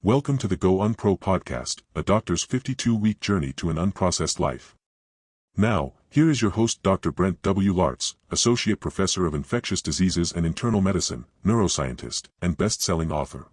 Welcome to the Go UnPro podcast, a doctor's 52-week journey to an unprocessed life. Now, here is your host Dr. Brent W. Laartz, Associate Professor of Infectious Diseases and Internal Medicine, neuroscientist, and best-selling author.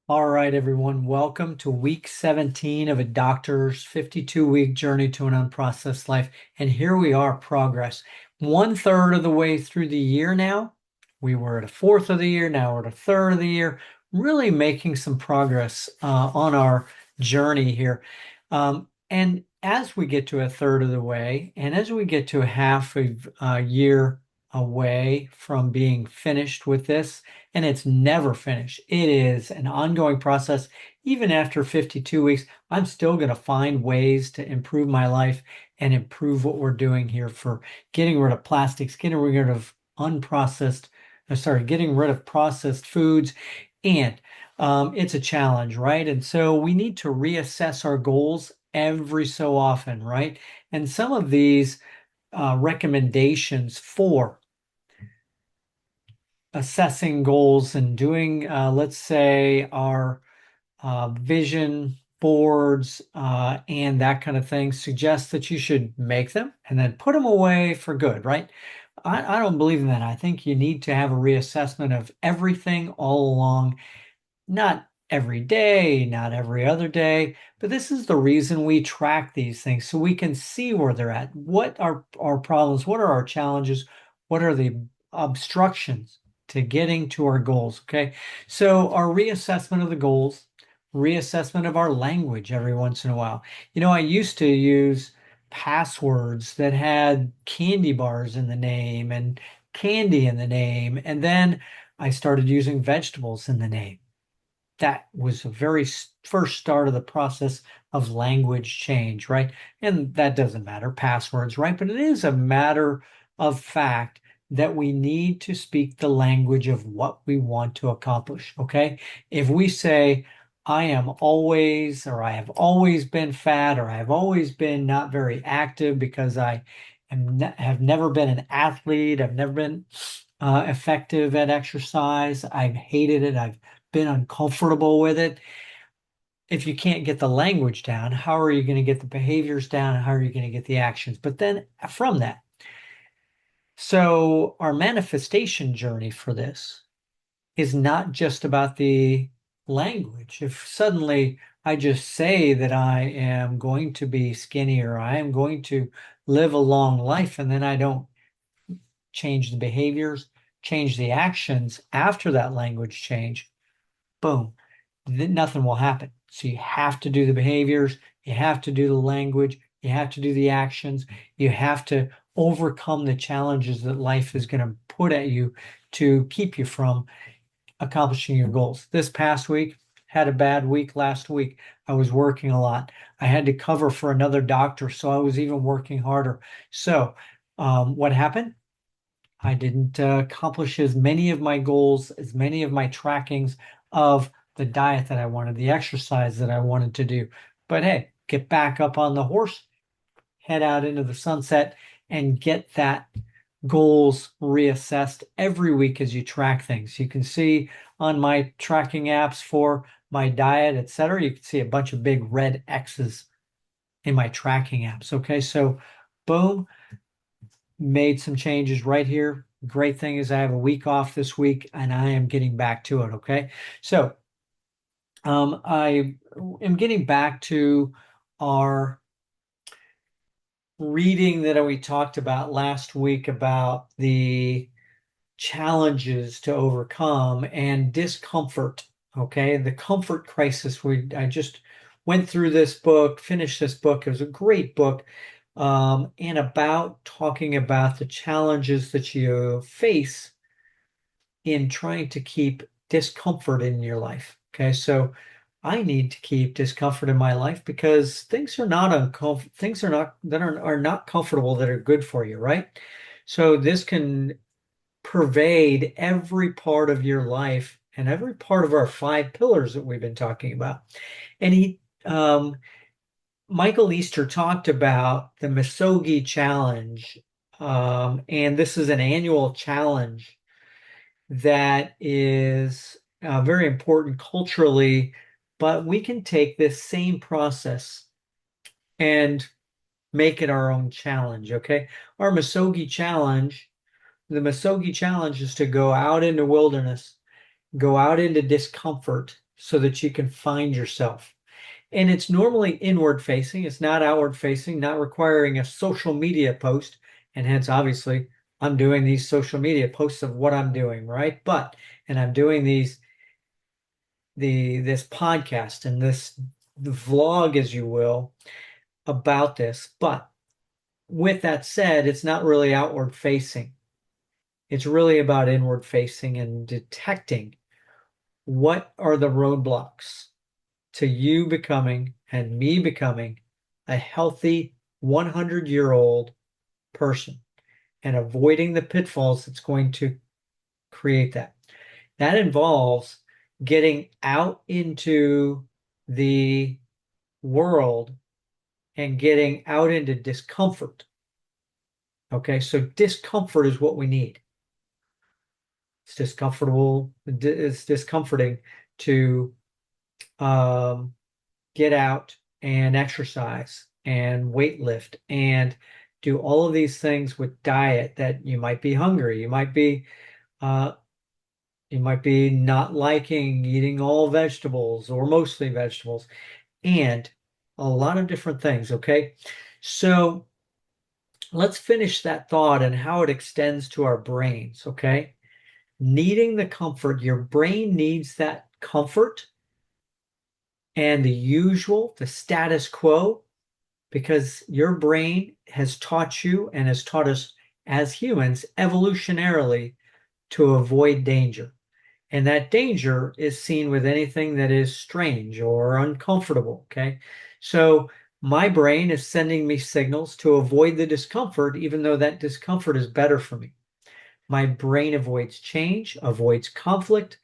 All right, everyone, welcome to week 17 of a doctor's 52-week journey to an unprocessed life. And here we are, progress. 1/3 of the way through the year now. We were at a fourth of the year, now we're at a third of the year, really making some progress on our journey here. And as we get to a third of the way, and as we get to a half of a year away from being finished with this, and it's never finished. It is an ongoing process. Even after 52 weeks, I'm still going to find ways to improve my life and improve what we're doing here for getting rid of plastics, getting rid of getting rid of processed foods. And it's a challenge, right? And so we need to reassess our goals every so often, right? And some of these recommendations for assessing goals and doing, let's say, our vision boards and that kind of thing suggest that you should make them and then put them away for good, right? I don't believe in that. I think you need to have a reassessment of everything all along, not every day, not every other day, but this is the reason we track these things so we can see where they're at. What are our problems? What are our challenges? What are the obstructions to getting to our goals? Okay, so our reassessment of the goals, reassessment of our language every once in a while. I used to use passwords that had candy bars in the name and candy in the name, and then I started using vegetables in the name. That was the very first start of the process of language change, right? And that doesn't matter, passwords, right? But it is a matter of fact that we need to speak the language of what we want to accomplish, okay? If we say, I am always, or I have always been fat, or I have always been not very active because I have never been an athlete, I've never been effective at exercise, I've hated it, I've been uncomfortable with it. If you can't get the language down, how are you going to get the behaviors down? How are you going to get the actions? But then from that, so our manifestation journey for this is not just about the language. If suddenly I just say that I am going to be skinny or I am going to live a long life, and then I don't change the behaviors, change the actions after that language change, boom, nothing will happen. So you have to do the behaviors, you have to do the language, you have to do the actions, you have to overcome the challenges that life is going to put at you to keep you from accomplishing your goals. This past week, had a bad week last week. I was working a lot. I had to cover for another doctor, so I was even working harder. So what happened? I didn't accomplish as many of my goals, as many of my trackings of the diet that I wanted, the exercise that I wanted to do. But hey, get back up on the horse, head out into the sunset, and get that goals reassessed every week as you track things. You can see on my tracking apps for my diet, etc., you can see a bunch of big red X's in my tracking apps. Okay, so boom, made some changes right here. Great thing is I have a week off this week and I am getting back to it. Okay, so I am getting back to our reading that we talked about last week about the challenges to overcome and discomfort. Okay, the comfort crisis. I just went through this book, finished this book. It was a great book, and about talking about the challenges that you face in trying to keep discomfort in your life. Okay, so I need to keep discomfort in my life because things are not things are not that are not comfortable that are good for you, right? So this can pervade every part of your life and every part of our 5 pillars that we've been talking about. And Michael Easter talked about the Misogi challenge, and this is an annual challenge that is very important culturally, but we can take this same process and make it our own challenge, okay? Our Misogi challenge, the Misogi challenge is to go out into wilderness, go out into discomfort so that you can find yourself. And it's normally inward facing, it's not outward facing, not requiring a social media post. And hence, obviously, I'm doing these social media posts of what I'm doing, right? And I'm doing this podcast and this vlog, as you will, about this. But with that said, it's not really outward facing. It's really about inward facing and detecting what are the roadblocks to you becoming and me becoming a healthy 100-year-old person and avoiding the pitfalls that's going to create that. That involves getting out into the world and getting out into discomfort. Okay, so discomfort is what we need. It's discomfortable, it's discomforting to get out and exercise and weight lift and do all of these things with diet that you might be hungry. Uh, you might be not liking eating all vegetables or mostly vegetables and a lot of different things. Okay. So let's finish that thought and how it extends to our brains. Okay. Needing the comfort, your brain needs that comfort and the status quo, because your brain has taught you and has taught us as humans evolutionarily to avoid danger. And that danger is seen with anything that is strange or uncomfortable. Okay. So my brain is sending me signals to avoid the discomfort, even though that discomfort is better for me. My brain avoids change, avoids conflict,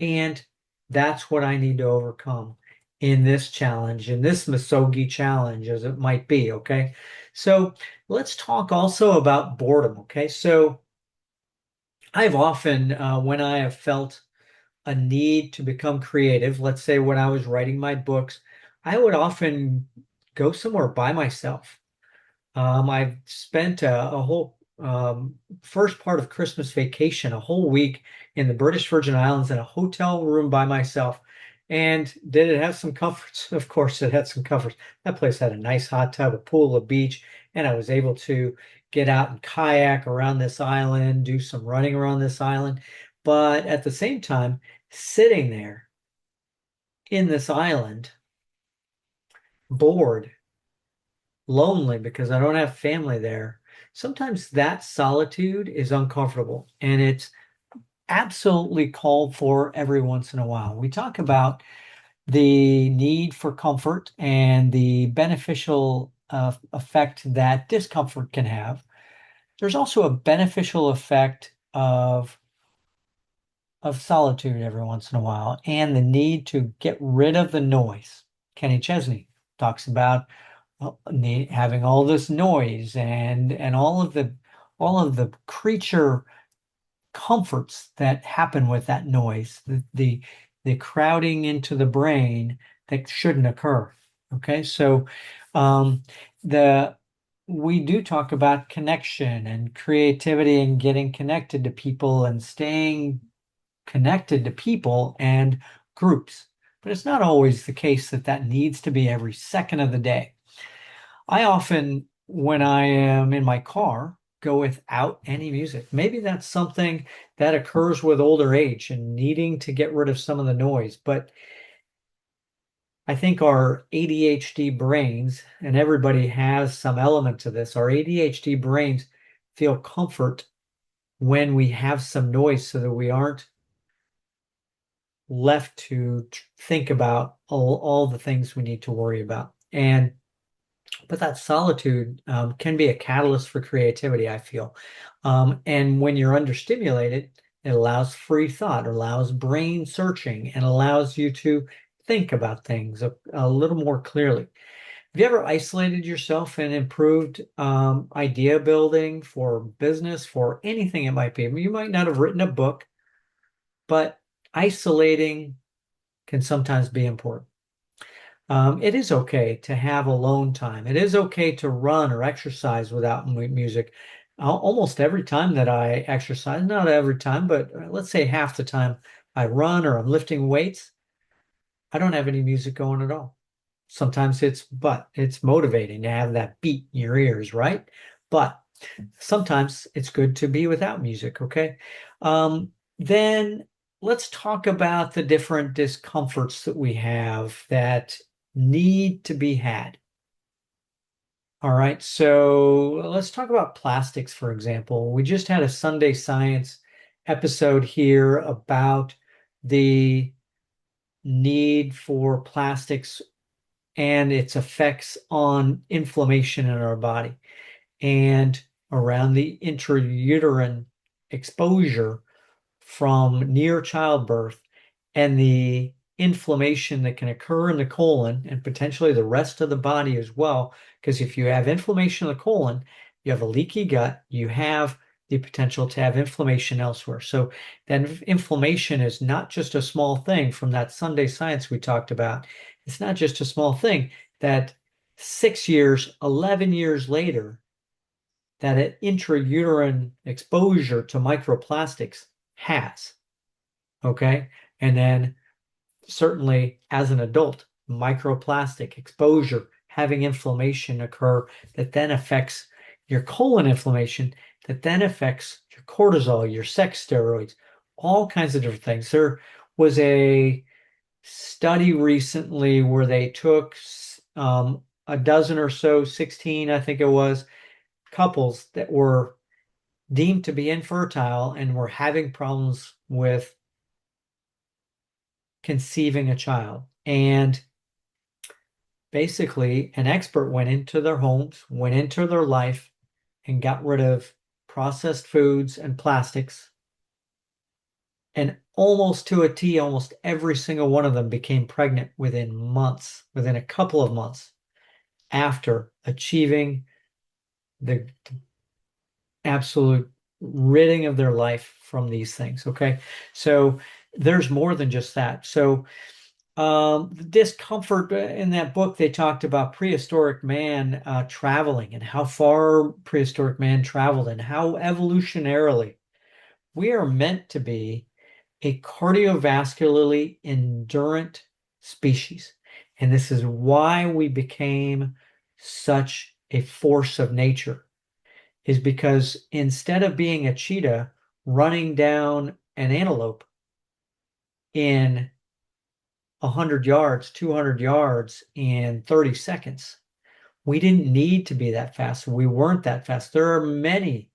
and that's what I need to overcome in this challenge, in this Misogi challenge, as it might be. Okay. So let's talk also about boredom. Okay. So I've often, when I have felt a need to become creative, let's say when I was writing my books, I would often go somewhere by myself. I've spent a whole first part of Christmas vacation, a whole week in the British Virgin Islands in a hotel room by myself. And did it have some comforts? Of course, it had some comforts. That place had a nice hot tub, a pool, a beach, and I was able to get out and kayak around this island, do some running around this island. But at the same time, sitting there in this island, bored, lonely because I don't have family there. Sometimes that solitude is uncomfortable and it's absolutely called for every once in a while. We talk about the need for comfort and the beneficial effect that discomfort can have. There's also a beneficial effect of solitude every once in a while and the need to get rid of the noise. Kenny Chesney talks about having all this noise and all of the creature comforts that happen with that noise, the crowding into the brain that shouldn't occur. Okay, so um, the we do talk about connection and creativity and getting connected to people and staying connected to people and groups. But it's not always the case that that needs to be every second of the day. I often, when I am in my car, go without any music. Maybe that's something that occurs with older age and needing to get rid of some of the noise. But I think our ADHD brains, and everybody has some element to this, our ADHD brains feel comfort when we have some noise so that we aren't left to think about all the things we need to worry about. But that solitude can be a catalyst for creativity, I feel. And when you're understimulated, it allows free thought, allows brain searching, and allows you to think about things a little more clearly. Have you ever isolated yourself and improved idea building for business, for anything it might be? I mean, you might not have written a book, but isolating can sometimes be important. It is okay to have alone time. It is okay to run or exercise without music. Almost every time that I exercise, not every time, but let's say half the time I run or I'm lifting weights, I don't have any music going at all. Sometimes it's motivating to have that beat in your ears, right? But sometimes it's good to be without music, okay? Then let's talk about the different discomforts that we have that need to be had. All right, so let's talk about plastics, for example. We just had a Sunday Science episode here about the need for plastics and its effects on inflammation in our body and around the intrauterine exposure from near childbirth and the inflammation that can occur in the colon and potentially the rest of the body as well. Because if you have inflammation in the colon, you have a leaky gut, you have the potential to have inflammation elsewhere. So then inflammation is not just a small thing from that Sunday Science we talked about. It's not just a small thing that 6 years, 11 years later, that intrauterine exposure to microplastics has. Okay. And then certainly as an adult, microplastic exposure, having inflammation occur that then affects your colon inflammation, that then affects your cortisol, your sex steroids, all kinds of different things. There was a study recently where they took a dozen or so, 16, I think it was, couples that were deemed to be infertile and were having problems with conceiving a child. And basically, an expert went into their homes, went into their life, and got rid of processed foods and plastics. And almost to a T, almost every single one of them became pregnant within months, within a couple of months after achieving the absolute ridding of their life from these things. Okay. So there's more than just that. So the discomfort in that book, they talked about prehistoric man traveling and how far prehistoric man traveled and how evolutionarily we are meant to be a cardiovascularly endurant species. And this is why we became such a force of nature, is because instead of being a cheetah running down an antelope in 100 yards, 200 yards in 30 seconds, we didn't need to be that fast. We weren't that fast. There are many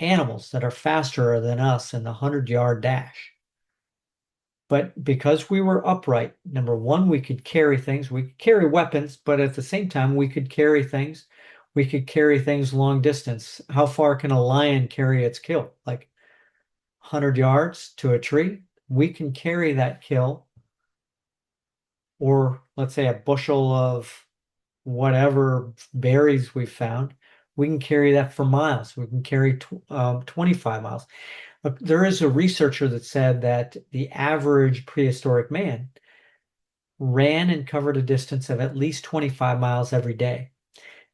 animals that are faster than us in the 100-yard dash. But because we were upright, number one, we could carry things. We could carry weapons, but at the same time, we could carry things. We could carry things long distance. How far can a lion carry its kill? Like 100 yards to a tree? We can carry that kill, or let's say a bushel of whatever berries we found. We can carry that for miles. We can carry 25 miles. There is a researcher that said that the average prehistoric man ran and covered a distance of at least 25 miles every day.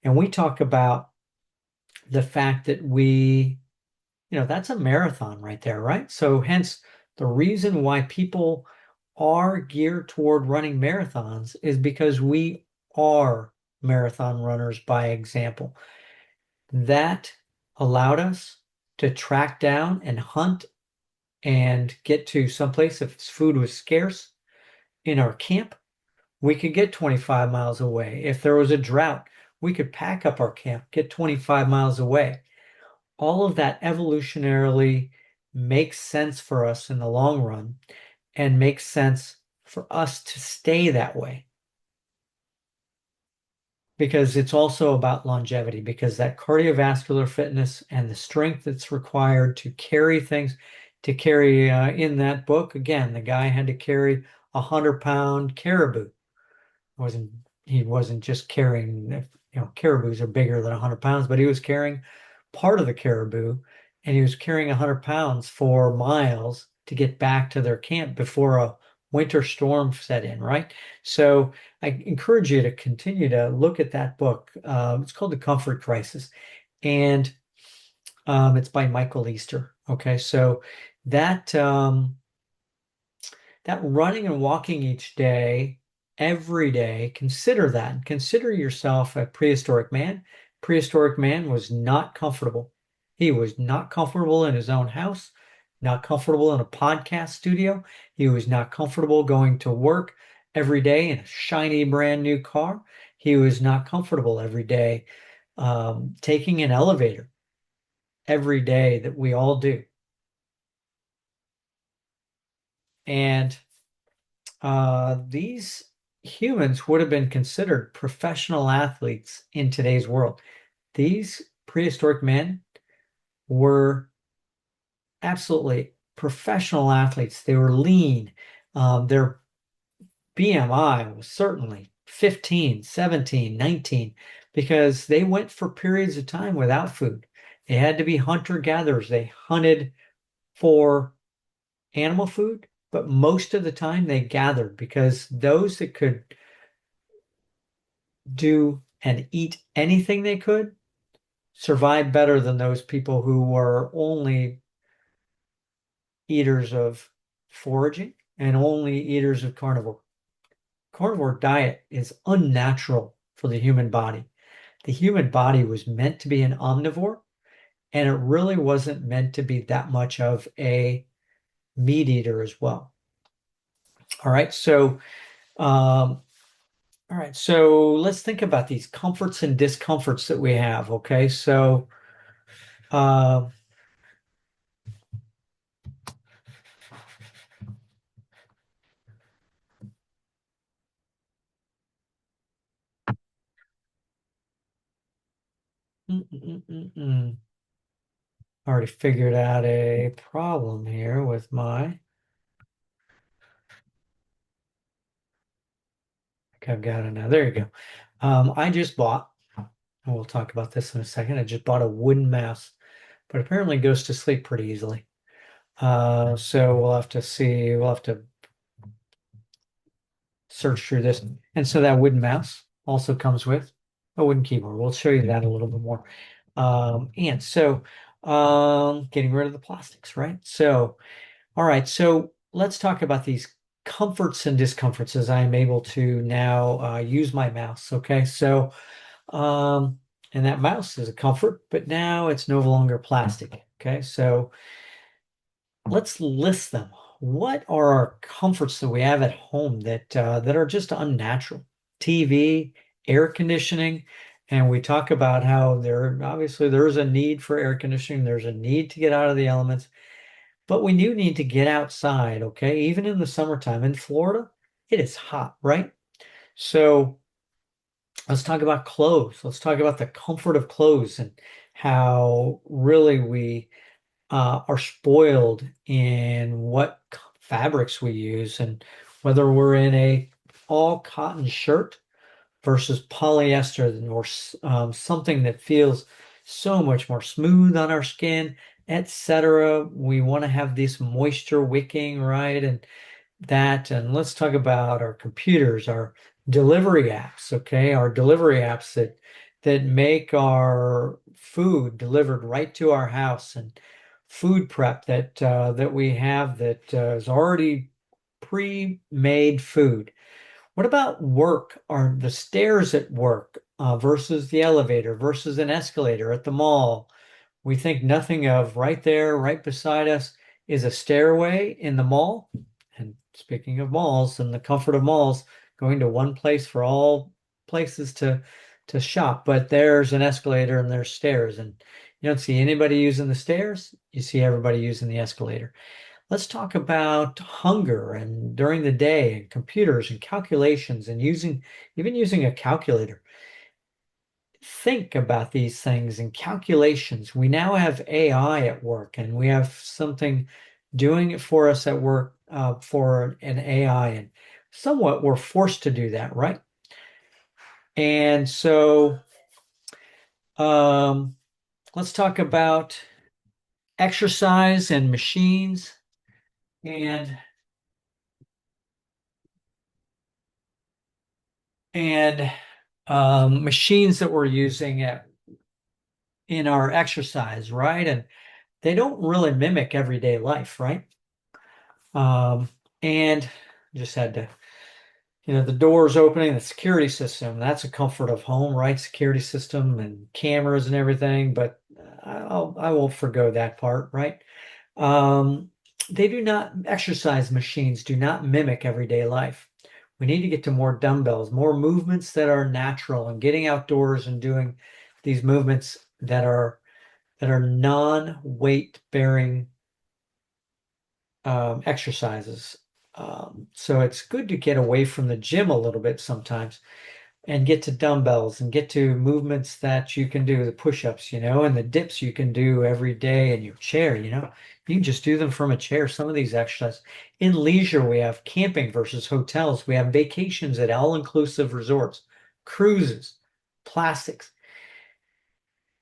And we talk about the fact that that's a marathon right there, right? So hence the reason why people are geared toward running marathons is because we are marathon runners by example. That allowed us to track down and hunt and get to someplace if food was scarce in our camp. We could get 25 miles away. If there was a drought, we could pack up our camp, get 25 miles away. All of that evolutionarily makes sense for us in the long run and makes sense for us to stay that way. Because it's also about longevity, because that cardiovascular fitness and the strength that's required to carry things, in that book, again, the guy had to carry 100-pound caribou. He wasn't just carrying, caribous are bigger than 100 pounds, but he was carrying part of the caribou and he was carrying 100 pounds for miles to get back to their camp before a winter storm set in, right? So I encourage you to continue to look at that book. It's called The Comfort Crisis, and it's by Michael Easter. Okay, so that that running and walking each day, every day, consider that. Consider yourself a prehistoric man. Prehistoric man was not comfortable. He was not comfortable in his own house, not comfortable in a podcast studio. He was not comfortable going to work every day in a shiny brand new car. He was not comfortable every day taking an elevator every day that we all do. And these humans would have been considered professional athletes in today's world. These prehistoric men were absolutely professional athletes. They were lean. Their BMI was certainly 15, 17, 19, because they went for periods of time without food. They had to be hunter-gatherers. They hunted for animal food, but most of the time they gathered, because those that could do and eat anything they could survive better than those people who were only eaters of foraging and only eaters of carnivore. Carnivore diet is unnatural for the human body. The human body was meant to be an omnivore, and it really wasn't meant to be that much of a meat eater as well. All right, so let's think about these comforts and discomforts that we have. Okay, so uh, already figured out a problem here with my. I've got it now. There you go. I just bought, and we'll talk about this in a second. I just bought a wooden mouse, but apparently goes to sleep pretty easily. So we'll have to see. We'll have to search through this. And so that wooden mouse also comes with a wooden keyboard. We'll show you that a little bit more. And so getting rid of the plastics, right? So, all right. So let's talk about these comforts and discomforts as I am able to now use my mouse. Okay. So, and that mouse is a comfort, but now it's no longer plastic. Okay. So let's list them. What are our comforts that we have at home that are just unnatural? TV, air conditioning, and we talk about how there is a need for air conditioning. There's a need to get out of the elements, but we do need to get outside. Okay, even in the summertime in Florida, it is hot, right? So let's talk about clothes. Let's talk about the comfort of clothes and how really we are spoiled in what fabrics we use, and whether we're in a all cotton shirt versus polyester or something that feels so much more smooth on our skin, etc. We want to have this moisture wicking, right? And let's talk about our computers, our delivery apps, okay? Our delivery apps that make our food delivered right to our house, and food prep that we have that is already pre-made food. What about work? Are the stairs at work versus the elevator versus an escalator at the mall? We think nothing of. Right there, right beside us, is a stairway in the mall. And speaking of malls and the comfort of malls, going to one place for all places to shop, but there's an escalator and there's stairs, and you don't see anybody using the stairs. You see everybody using the escalator. Let's talk about hunger and during the day and computers and calculations and even using a calculator. Think about these things and calculations. We now have AI at work, and we have something doing it for us at work for an AI, and somewhat we're forced to do that, right? And so let's talk about exercise and machines. and and machines that we're using in our exercise, right? And they don't really mimic everyday life, right? Um, and just had to, the doors opening, the security system, that's a comfort of home, right? Security system and cameras and everything, but I will forgo that part, right? Um, they do not, exercise machines do not mimic everyday life. We need to get to more dumbbells, more movements that are natural and getting outdoors and doing these movements that are non-weight bearing exercises. So it's good to get away from the gym a little bit sometimes and get to dumbbells and get to movements that you can do, the push-ups, and the dips you can do every day in your chair, You can just do them from a chair, some of these exercises. In leisure, we have camping versus hotels. We have vacations at all-inclusive resorts, cruises, plastics.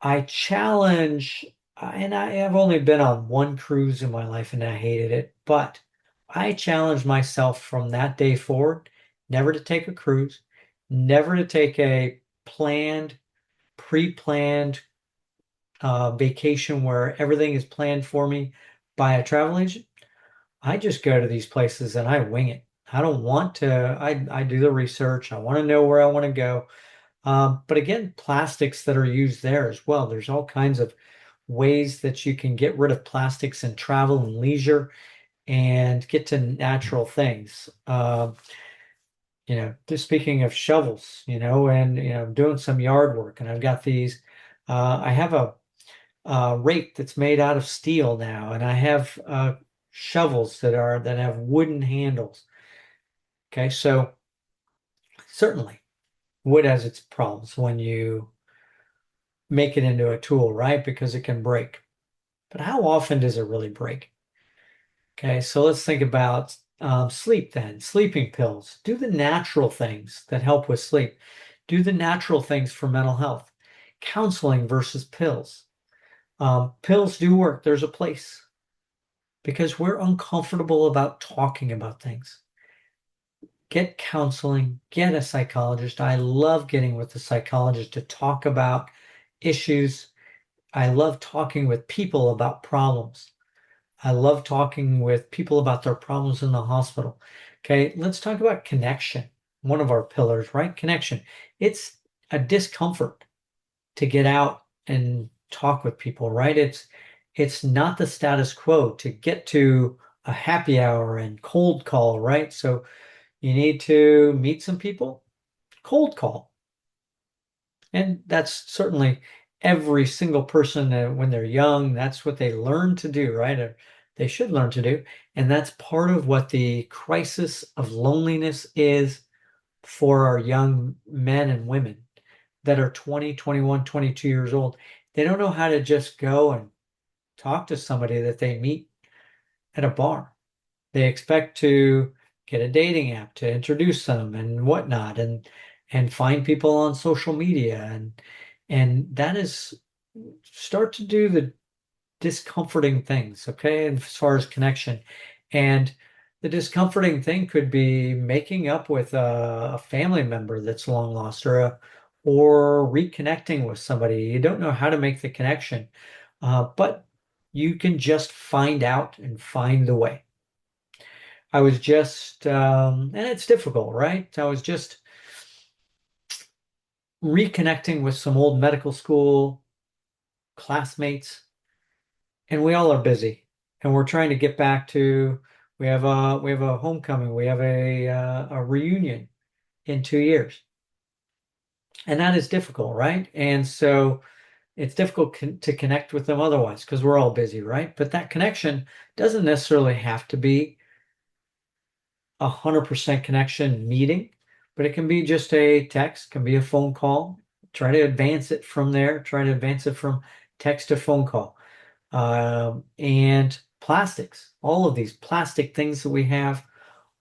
I challenge, and I have only been on one cruise in my life and I hated it, but I challenge myself from that day forward, never to take a cruise, never to take a planned, pre-planned vacation where everything is planned for me by a travel agent. I just go to these places and I wing it. I don't want to, I do the research. I want to know where I want to go. But again, plastics that are used there as well. There's all kinds of ways that you can get rid of plastics in travel and leisure and get to natural things. Just speaking of shovels, and doing some yard work, and I've got these. I have a rake that's made out of steel now, and I have shovels that have wooden handles. Okay, so certainly wood has its problems when you make it into a tool, right? Because it can break. But how often does it really break? Okay, so let's think about sleep then. Sleeping pills. Do the natural things that help with sleep. Do the natural things for mental health. Counseling versus pills. Pills do work. There's a place because we're uncomfortable about talking about things. Get counseling, get a psychologist. I love getting with a psychologist to talk about issues. I love talking with people about problems. I love talking with people about their problems in the hospital. Okay, let's talk about connection. One of our pillars, right? Connection. It's a discomfort to get out and talk with people, right? It's not the status quo to get to a happy hour and cold call, right? So you need to meet some people, cold call. And that's certainly every single person when they're young, that's what they learn to do, right? Or they should learn to do. And that's part of what the crisis of loneliness is for our young men and women that are 20, 21, 22 years old. They don't know how to just go and talk to somebody that they meet at a bar. They expect to get a dating app to introduce them and whatnot, and find people on social media, and that is start to do the discomforting things, okay, and as far as connection. And the discomforting thing could be making up with a family member that's long lost, or reconnecting with somebody. You don't know how to make the connection, but you can just find out and find the way. I was just, and it's difficult, right? I was just reconnecting with some old medical school classmates, and we all are busy, and we're trying to get back to. We have a homecoming, we have a reunion in 2 years, and that is difficult, right? And so it's difficult to connect with them otherwise because we're all busy, right? But that connection doesn't necessarily have to be 100% connection meeting, but it can be just a text, can be a phone call. Try to advance it from there. Try to advance it from text to phone call. And plastics, all of these plastic things that we have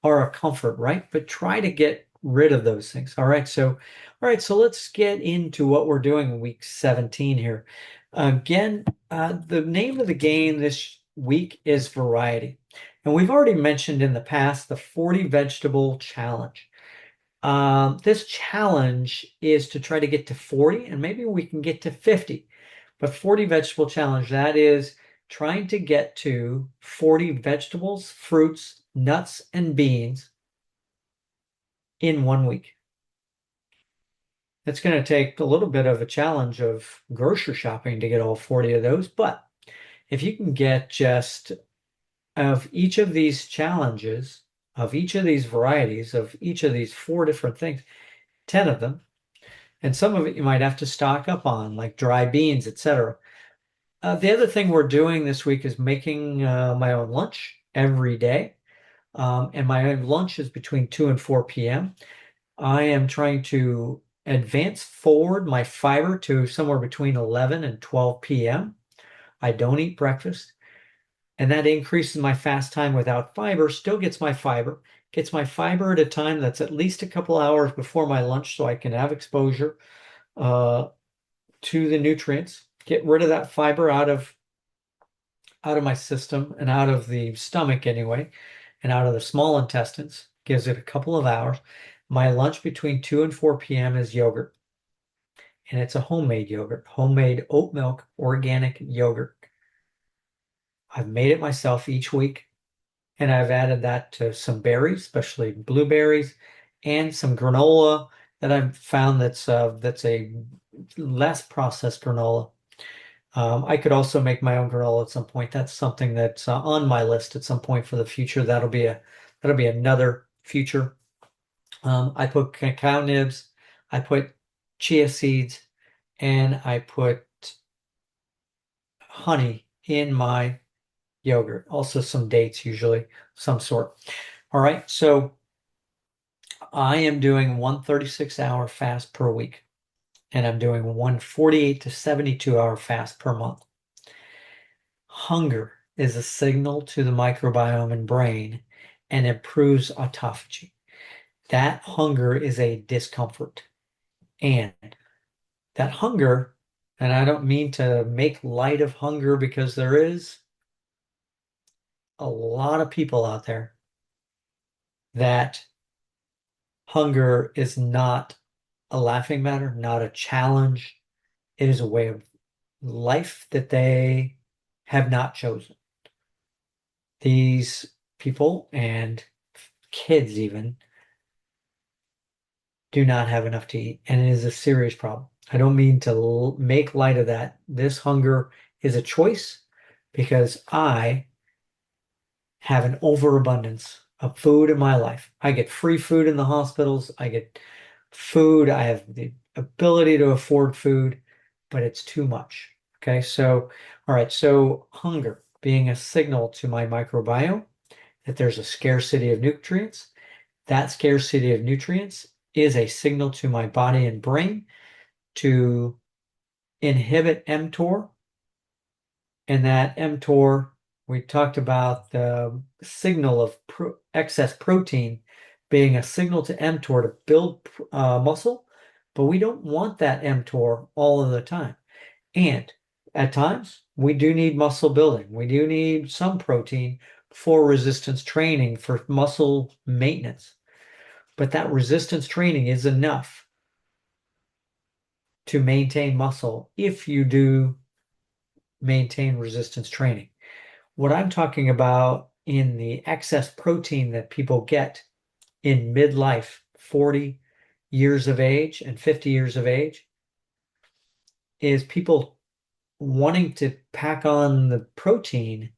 are a comfort, right? But try to get rid of those things. All right, so let's get into what we're doing in week 17 here. Again, the name of the game this week is variety. And we've already mentioned in the past the 40 vegetable challenge. This challenge is to try to get to 40, and maybe we can get to 50. But 40 vegetable challenge, that is trying to get to 40 vegetables, fruits, nuts, and beans in 1 week. It's going to take a little bit of a challenge of grocery shopping to get all 40 of those. But if you can get just of each of these challenges, of each of these varieties, of each of these 4 different things, 10 of them, and some of it you might have to stock up on, like dry beans, etc. The other thing we're doing this week is making my own lunch every day. And my own lunch is between 2 and 4 p.m. I am trying to advance forward my fiber to somewhere between 11 and 12 p.m. I don't eat breakfast, and that increases my fast time without fiber, still gets my fiber at a time that's at least a couple hours before my lunch so I can have exposure to the nutrients, get rid of that fiber out of my system and out of the stomach anyway, and out of the small intestines, gives it a couple of hours. My lunch between 2 and 4 p.m. is yogurt, and it's a homemade yogurt, homemade oat milk, organic yogurt. I've made it myself each week, and I've added that to some berries, especially blueberries, and some granola that I've found that's a less processed granola. I could also make my own granola at some point. That's something that's on my list at some point for the future. That'll be another future. I put cacao nibs, I put chia seeds, and I put honey in my yogurt. Also some dates, usually some sort. All right, so I am doing one 36-hour fast per week, and I'm doing one 48 to 72-hour fast per month. Hunger is a signal to the microbiome and brain and improves autophagy. That hunger is a discomfort. And that hunger, and I don't mean to make light of hunger because there is a lot of people out there that hunger is not a laughing matter, not a challenge. It is a way of life that they have not chosen. These people and kids even do not have enough to eat, and it is a serious problem. I don't mean to make light of that. This hunger is a choice because I have an overabundance of food in my life. I get free food in the hospitals. I get food. I have the ability to afford food, but it's too much. Okay, so, all right, so hunger being a signal to my microbiome that there's a scarcity of nutrients. That scarcity of nutrients is a signal to my body and brain to inhibit mTOR. And that mTOR, we talked about the signal of excess protein being a signal to mTOR to build muscle, but we don't want that mTOR all of the time. And at times, we do need muscle building. We do need some protein for resistance training, for muscle maintenance. But that resistance training is enough to maintain muscle if you do maintain resistance training. What I'm talking about in the excess protein that people get in midlife, 40 years of age and 50 years of age, is people wanting to pack on the protein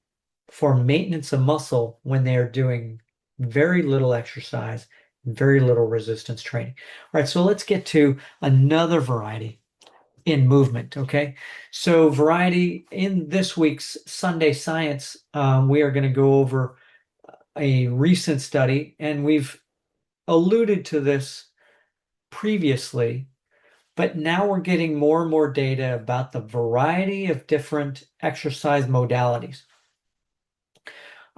for maintenance of muscle when they're doing very little exercise, very little resistance training. All right, so let's get to another variety in movement, okay? So variety in this week's Sunday Science, we are going to go over a recent study, and we've alluded to this previously, but now we're getting more and more data about the variety of different exercise modalities.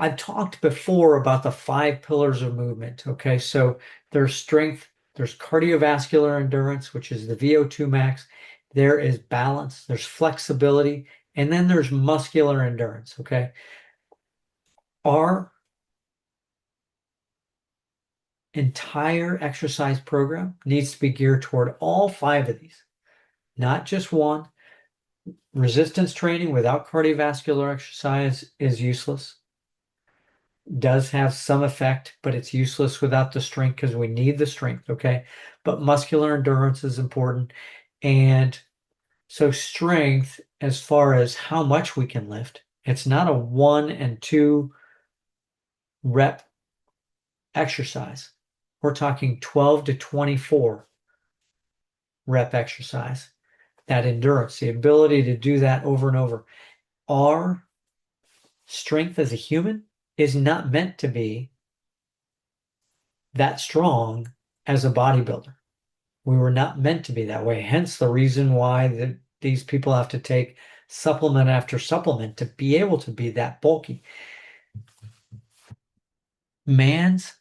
I've talked before about the 5 pillars of movement, okay? So there's strength, there's cardiovascular endurance, which is the VO2 max, there is balance, there's flexibility, and then there's muscular endurance, okay? Our entire exercise program needs to be geared toward all 5 of these, not just one. Resistance training without cardiovascular exercise is useless. Does have some effect, but it's useless without the strength because we need the strength, okay? But muscular endurance is important. And so strength, as far as how much we can lift, it's not a 1 and 2 rep exercise. We're talking 12 to 24 rep exercise. That endurance, the ability to do that over and over. Our strength as a human is not meant to be that strong as a bodybuilder. We were not meant to be that way. Hence the reason why these people have to take supplement after supplement to be able to be that bulky. Man's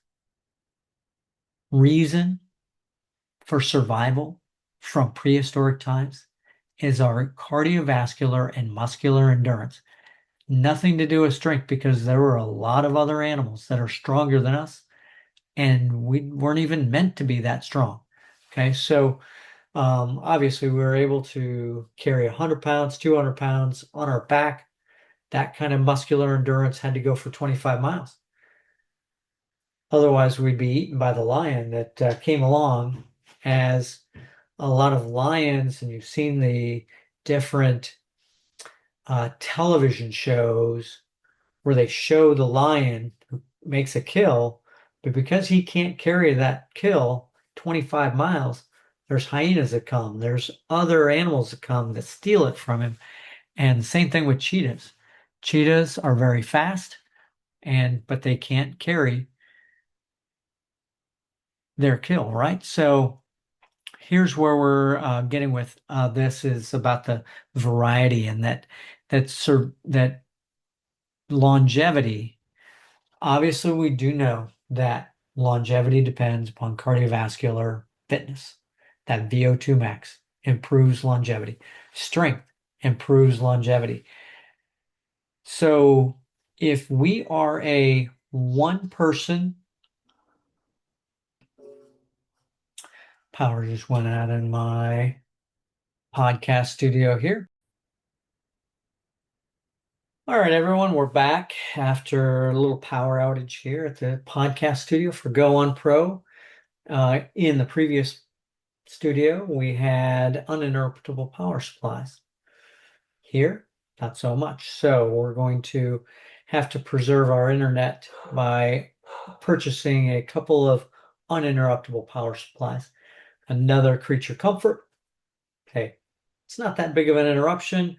reason for survival from prehistoric times is our cardiovascular and muscular endurance. Nothing to do with strength, because there were a lot of other animals that are stronger than us, and we weren't even meant to be that strong. Okay, so obviously we were able to carry 100 pounds, 200 pounds on our back. That kind of muscular endurance had to go for 25 miles. Otherwise, we'd be eaten by the lion that came along, as a lot of lions, and you've seen the different television shows where they show the lion who makes a kill, but because he can't carry that kill 25 miles, there's hyenas that come, there's other animals that come that steal it from him. And the same thing with cheetahs. Cheetahs are very fast, but they can't carry their kill, right? So here's where we're getting with this is about the variety, and that longevity. Obviously, we do know that longevity depends upon cardiovascular fitness. That VO2 max improves longevity. Strength improves longevity. So if we are a one person, power just went out in my podcast studio here. All right, everyone, we're back after a little power outage here at the podcast studio for Go UnPro. In the previous studio, we had uninterruptible power supplies. Here, not so much. So we're going to have to preserve our internet by purchasing a couple of uninterruptible power supplies. Another creature comfort. Okay, it's not that big of an interruption.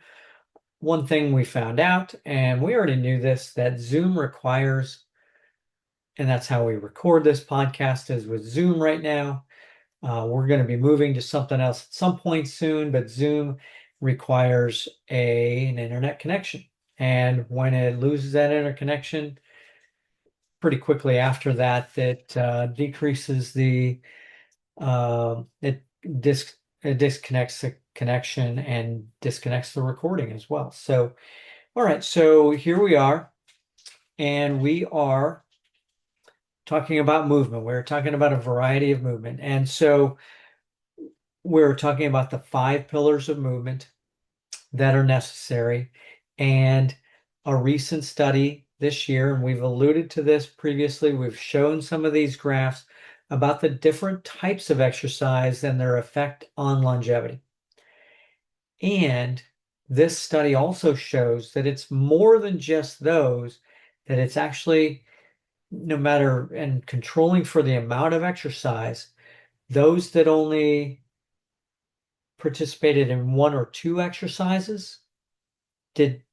One thing we found out, and we already knew this, that Zoom requires, and that's how we record this podcast, is with Zoom right now. We're going to be moving to something else at some point soon, but Zoom requires an internet connection. And when it loses that interconnection, pretty quickly after that, it decreases it disconnects the connection and disconnects the recording as well. So, all right, so here we are, and we are talking about movement. We're talking about a variety of movement. And so we're talking about the 5 pillars of movement that are necessary. And a recent study this year, and we've alluded to this previously, we've shown some of these graphs about the different types of exercise and their effect on longevity. And this study also shows that it's more than just those, that it's actually, no matter, and controlling for the amount of exercise, those that only participated in 1 or 2 exercises did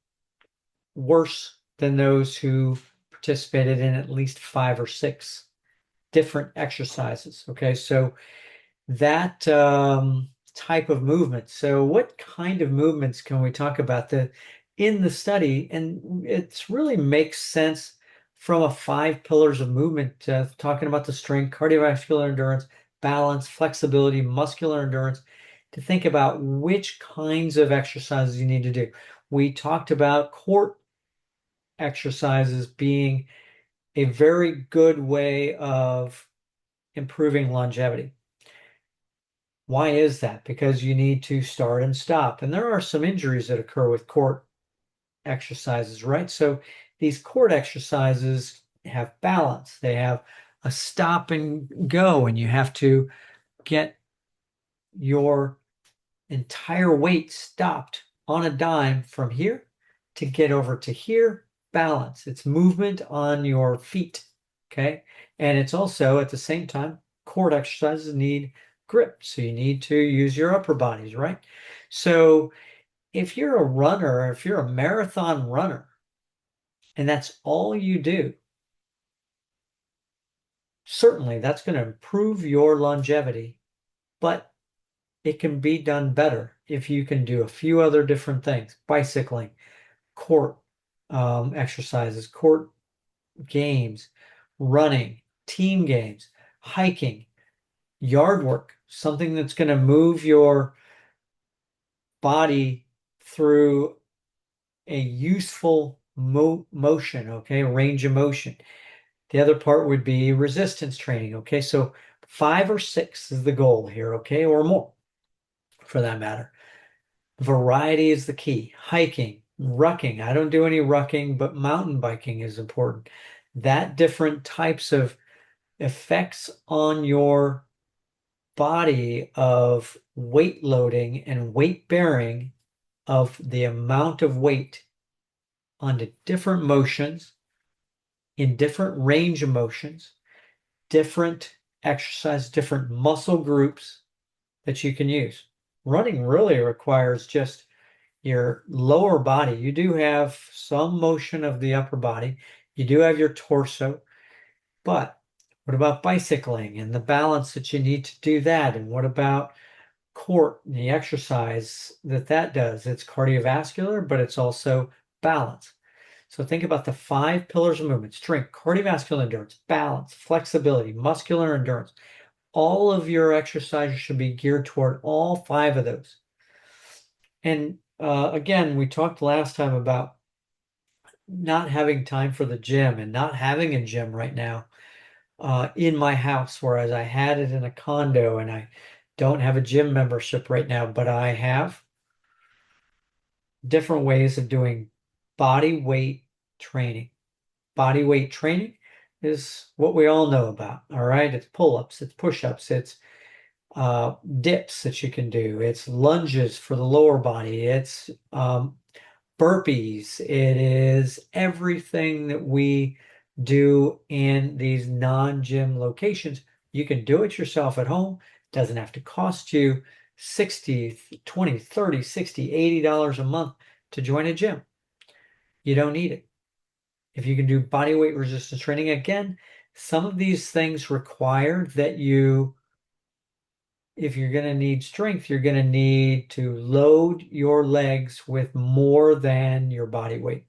worse than those who participated in at least 5 or 6 different exercises. Okay, so that type of movement. So what kind of movements can we talk about in the study? And it really makes sense from a 5 pillars of movement, talking about the strength, cardiovascular endurance, balance, flexibility, muscular endurance, to think about which kinds of exercises you need to do. We talked about core exercises being a very good way of improving longevity. Why is that? Because you need to start and stop. And there are some injuries that occur with core exercises, right? So these core exercises have balance. They have a stop and go, and you have to get your entire weight stopped on a dime from here to get over to here. Balance. It's movement on your feet. Okay. And it's also at the same time, core exercises need grip. So you need to use your upper bodies, right? So if you're a runner, if you're a marathon runner, and that's all you do, certainly that's going to improve your longevity, but it can be done better if you can do a few other different things: bicycling, court exercises, court games, running, team games, hiking, yard work, something that's going to move your body through a useful motion, okay, range of motion. The other part would be resistance training, okay? So 5 or 6 is the goal here, okay, or more for that matter. Variety is the key. Hiking, rucking. I don't do any rucking, but mountain biking is important. That different types of effects on your body of weight loading and weight bearing of the amount of weight onto different motions in different range of motions, different exercise, different muscle groups that you can use. Running really requires just your lower body. You do have some motion of the upper body. You do have your torso, but what about bicycling and the balance that you need to do that? And what about core, the exercise that does? It's cardiovascular, but it's also balance. So think about the 5 pillars of movement: strength, cardiovascular endurance, balance, flexibility, muscular endurance. All of your exercises should be geared toward all 5 of those. And again, we talked last time about not having time for the gym and not having a gym right now in my house, whereas I had it in a condo, and I don't have a gym membership right now, but I have different ways of doing body weight training. Body weight training is what we all know about, all right? It's pull-ups, it's push-ups, it's dips that you can do, it's lunges for the lower body, it's burpees, it is everything that we do in these non-gym locations. You can do it yourself at home. It doesn't have to cost you 60, 20, 30, 60, $80 a month to join a gym. You don't need it. If you can do body weight resistance training, again, some of these things require that you, if you're going to need strength, you're going to need to load your legs with more than your body weight.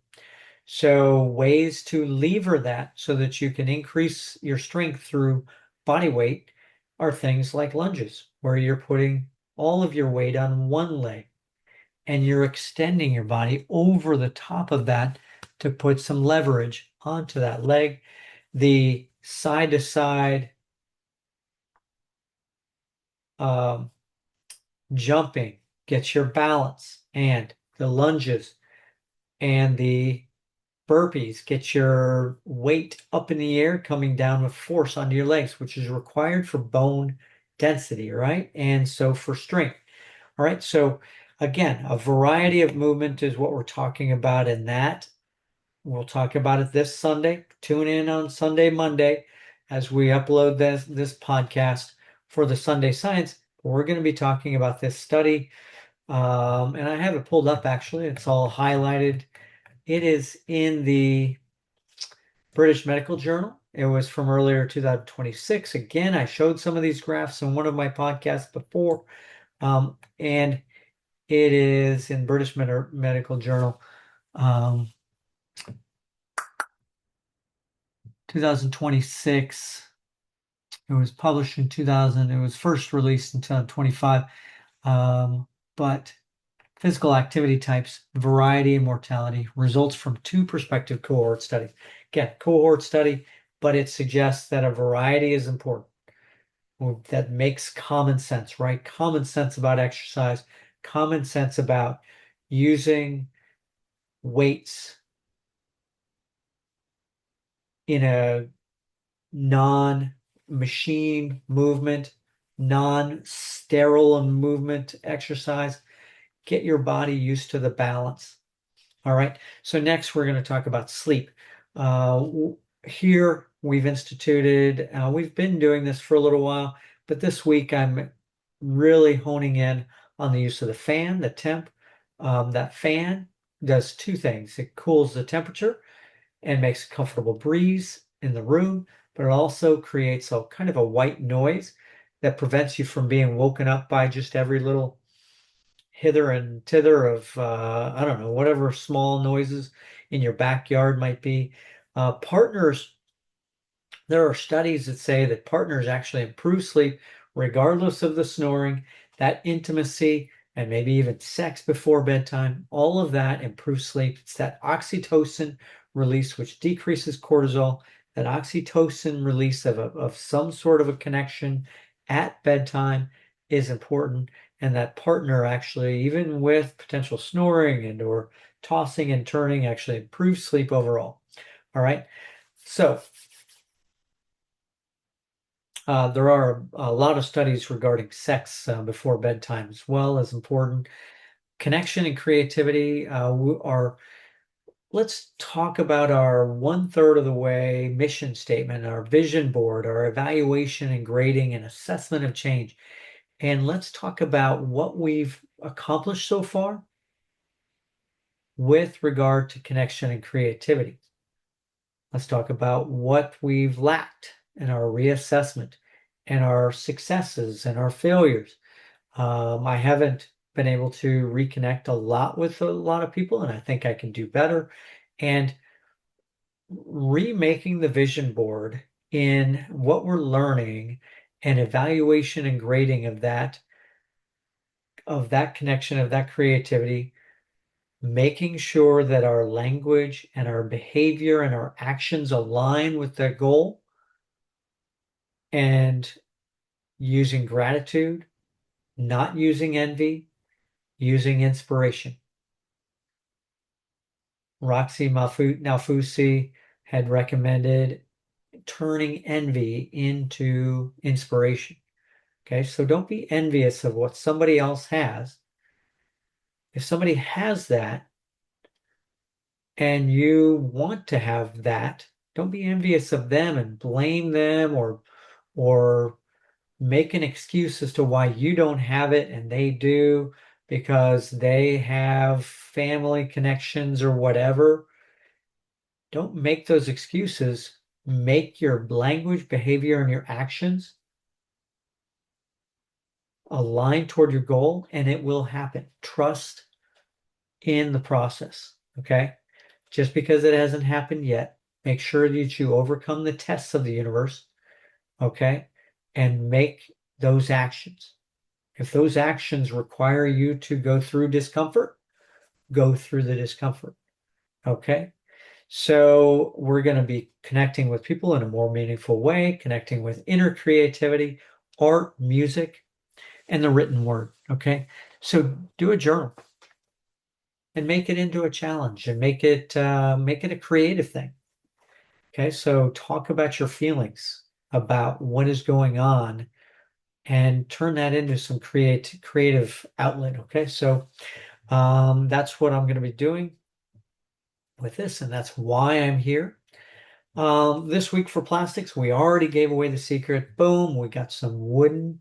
So ways to lever that so that you can increase your strength through body weight are things like lunges, where you're putting all of your weight on one leg and you're extending your body over the top of that to put some leverage onto that leg. The side to side jumping gets your balance, and the lunges and the burpees get your weight up in the air, coming down with force onto your legs, which is required for bone density, right? And so for strength. All right. So again, a variety of movement is what we're talking about in that. We'll talk about it this Sunday. Tune in on Sunday, Monday, as we upload this podcast for the Sunday Science. We're going to be talking about this study. And I have it pulled up, actually. It's all highlighted. It is in the British Medical Journal. It was from earlier 2026. Again, I showed some of these graphs in one of my podcasts before. And it is in British Medical Journal, 2026. It was published in 2000. It was first released in 2025. But physical activity types, variety and mortality, results from 2 prospective cohort studies. Again, cohort study, but it suggests that a variety is important. that makes common sense, right? Common sense about exercise, common sense about using weights in a non-machine movement, non-sterile movement exercise. Get your body used to the balance. All right. So next we're going to talk about sleep. Here we've instituted, we've been doing this for a little while, but this week I'm really honing in on the use of the fan, the temp. That fan does two things. It cools the temperature and makes a comfortable breeze in the room, but it also creates a kind of a white noise that prevents you from being woken up by just every little hither and thither of I don't know, whatever small noises in your backyard might be. Partners, there are studies that say that partners actually improve sleep regardless of the snoring, that intimacy, and maybe even sex before bedtime. All of that improves sleep. It's that oxytocin release, which decreases cortisol, that oxytocin release of some sort of a connection at bedtime is important. And that partner actually, even with potential snoring and or tossing and turning, actually improves sleep overall. All right. So there are a lot of studies regarding sex before bedtime as well as important. Connection and creativity are, let's talk about our 1/3 of the way mission statement, our vision board, our evaluation and grading and assessment of change. And let's talk about what we've accomplished so far with regard to connection and creativity. Let's talk about what we've lacked in our reassessment and our successes and our failures. I haven't been able to reconnect a lot with a lot of people, and I think I can do better. And remaking the vision board in what we're learning and evaluation and grading of that connection, of that creativity, making sure that our language and our behavior and our actions align with that goal, and using gratitude, not using envy, using inspiration. Roxy Nafusi had recommended turning envy into inspiration. Okay, so don't be envious of what somebody else has. If somebody has that and you want to have that, don't be envious of them and blame them or make an excuse as to why you don't have it and they do because they have family connections or whatever. Don't make those excuses. Make your language, behavior, and your actions align toward your goal, and it will happen. Trust in the process. Okay. Just because it hasn't happened yet, make sure that you overcome the tests of the universe. Okay. And make those actions. If those actions require you to go through discomfort, go through the discomfort. Okay. So we're going to be connecting with people in a more meaningful way, connecting with inner creativity, art, music, and the written word. Okay. So do a journal and make it into a challenge and make it a creative thing. Okay. So talk about your feelings about what is going on and turn that into some creative outlet. Okay. So that's what I'm going to be doing with this, and that's why I'm here. This week for plastics, we already gave away the secret. Boom, we got some wooden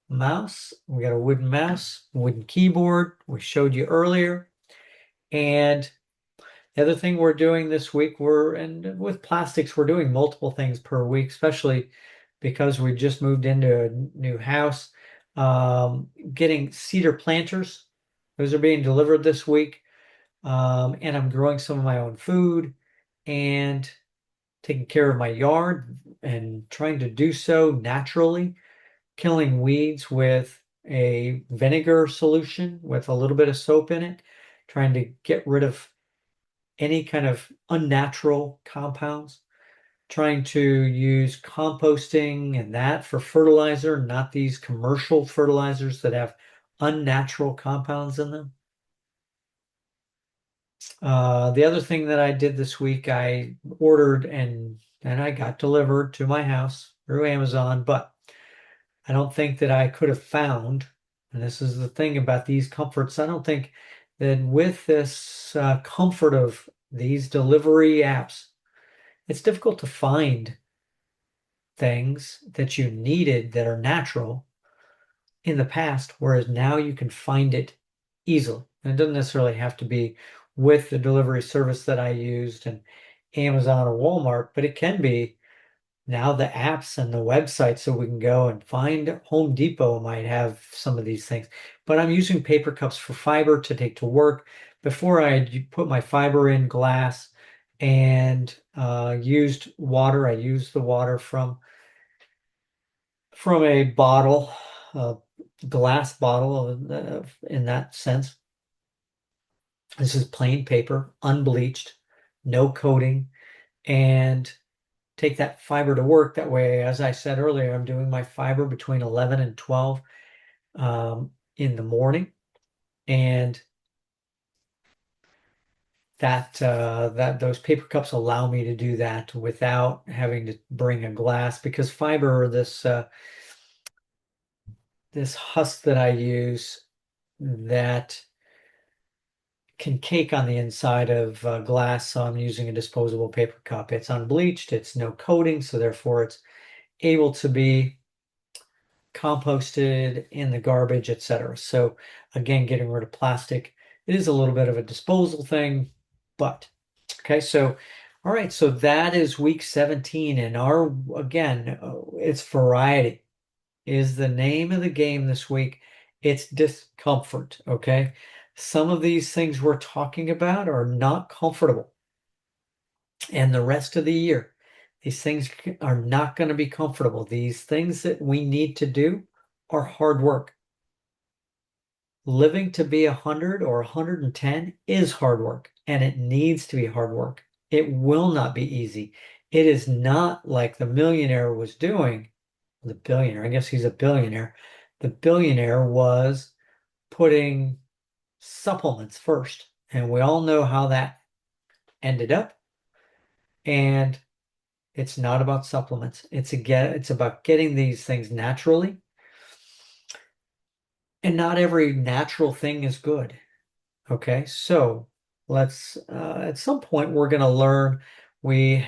mouse. We got a wooden mouse, wooden keyboard. We showed you earlier. And the other thing we're doing this week, and with plastics, we're doing multiple things per week, especially because we just moved into a new house. Getting cedar planters. Those are being delivered this week. And I'm growing some of my own food and taking care of my yard and trying to do so naturally, killing weeds with a vinegar solution with a little bit of soap in it, trying to get rid of any kind of unnatural compounds. trying to use composting and that for fertilizer, not these commercial fertilizers that have unnatural compounds in them. The other thing that I did this week, I ordered and I got delivered to my house through Amazon, but I don't think that I could have found, and this is the thing about these comforts, I don't think that with this comfort of these delivery apps, it's difficult to find things that you needed that are natural in the past, whereas now you can find it easily. And it doesn't necessarily have to be with the delivery service that I used and Amazon or Walmart, but it can be now the apps and the website, so we can go and find. Home Depot might have some of these things, but I'm using paper cups for fiber to take to work. Before I put my fiber in glass and used water. I used the water from a bottle, a glass bottle in that sense. This is plain paper, unbleached, no coating, and take that fiber to work. That way, as I said earlier, I'm doing my fiber between 11 and 12 in the morning, and that those paper cups allow me to do that without having to bring a glass, because fiber, this husk that I use, that can cake on the inside of glass, so I'm using a disposable paper cup. It's unbleached, it's no coating, so therefore it's able to be composted in the garbage, etc. So again, getting rid of plastic. It is a little bit of a disposal thing, but okay. So all right, so that is week 17, and our again, it's variety is the name of the game this week. It's discomfort, okay? Some of these things we're talking about are not comfortable. And the rest of the year, these things are not going to be comfortable. These things that we need to do are hard work. Living to be 100 or 110 is hard work, and it needs to be hard work. It will not be easy. It is not like the millionaire was doing. The billionaire, I guess he's a billionaire. The billionaire was putting supplements first, and we all know how that ended up. And it's not about supplements. It's about getting these things naturally. And not every natural thing is good. Okay, so let's at some point we're going to learn. I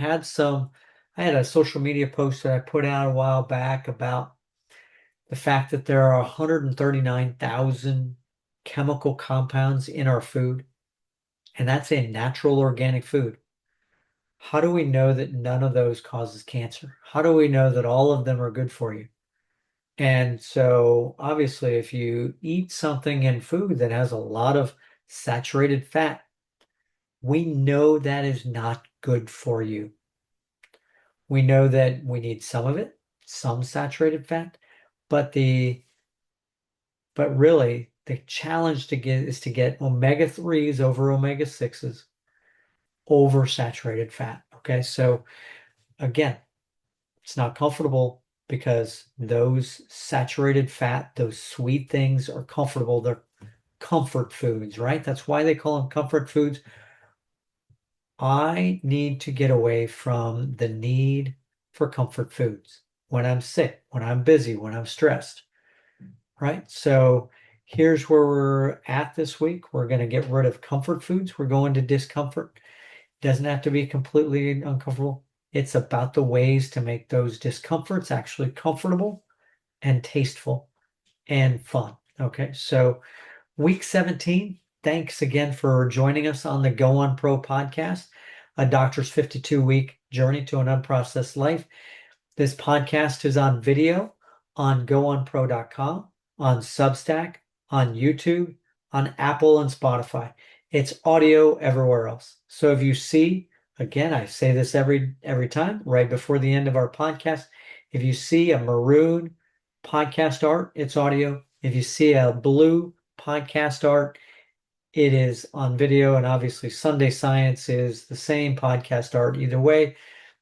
had a social media post that I put out a while back about the fact that there are 139,000 chemical compounds in our food, and that's a natural organic food. How do we know that none of those causes cancer? How do we know that all of them are good for you? And so obviously, if you eat something in food that has a lot of saturated fat, we know that is not good for you. We know that we need some of it, some saturated fat, but really the challenge to get is to get omega-3s over omega-6s over saturated fat. Okay, so again, it's not comfortable because those saturated fat, those sweet things are comfortable. They're comfort foods, right? That's why they call them comfort foods. I need to get away from the need for comfort foods when I'm sick, when I'm busy, when I'm stressed, right? So here's where we're at this week. We're going to get rid of comfort foods. We're going to discomfort. Doesn't have to be completely uncomfortable. It's about the ways to make those discomforts actually comfortable and tasteful and fun. Okay, so week 17, thanks again for joining us on the Go UnPro podcast, a doctor's 52-week journey to an unprocessed life. This podcast is on video on goonpro.com, on Substack, on YouTube, on Apple and Spotify. It's audio everywhere else. So if you see, again, I say this every time, right before the end of our podcast, if you see a maroon podcast art, it's audio. If you see a blue podcast art, it is on video. And obviously Sunday Science is the same podcast art either way.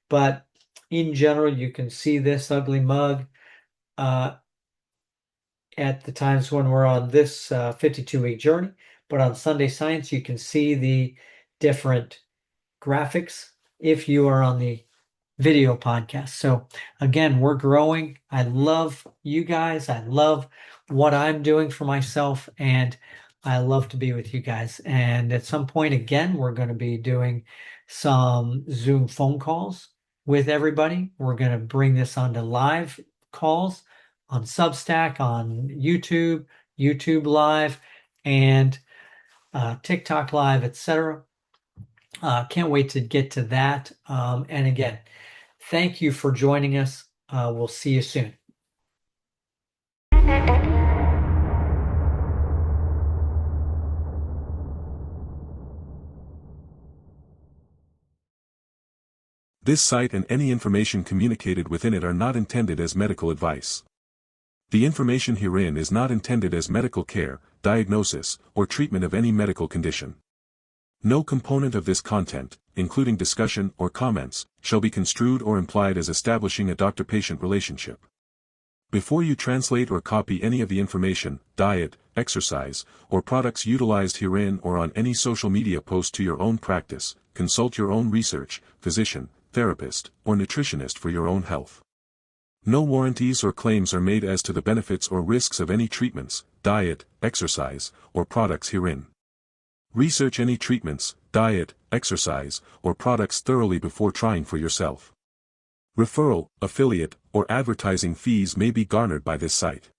But in general, you can see this ugly mug at the times when we're on this 52-week journey. But on Sunday Science, you can see the different graphics if you are on the video podcast. So again, we're growing. I love you guys. I love what I'm doing for myself, and I love to be with you guys. And at some point, again, we're going to be doing some Zoom phone calls with everybody. We're going to bring this onto live calls on Substack, on YouTube, YouTube Live, and TikTok Live, etc. Can't wait to get to that. And again, thank you for joining us. We'll see you soon. This site and any information communicated within it are not intended as medical advice. The information herein is not intended as medical care, diagnosis, or treatment of any medical condition. No component of this content, including discussion or comments, shall be construed or implied as establishing a doctor-patient relationship. Before you translate or copy any of the information, diet, exercise, or products utilized herein or on any social media post to your own practice, consult your own research, physician, therapist, or nutritionist for your own health. No warranties or claims are made as to the benefits or risks of any treatments, diet, exercise, or products herein. Research any treatments, diet, exercise, or products thoroughly before trying for yourself. Referral, affiliate, or advertising fees may be garnered by this site.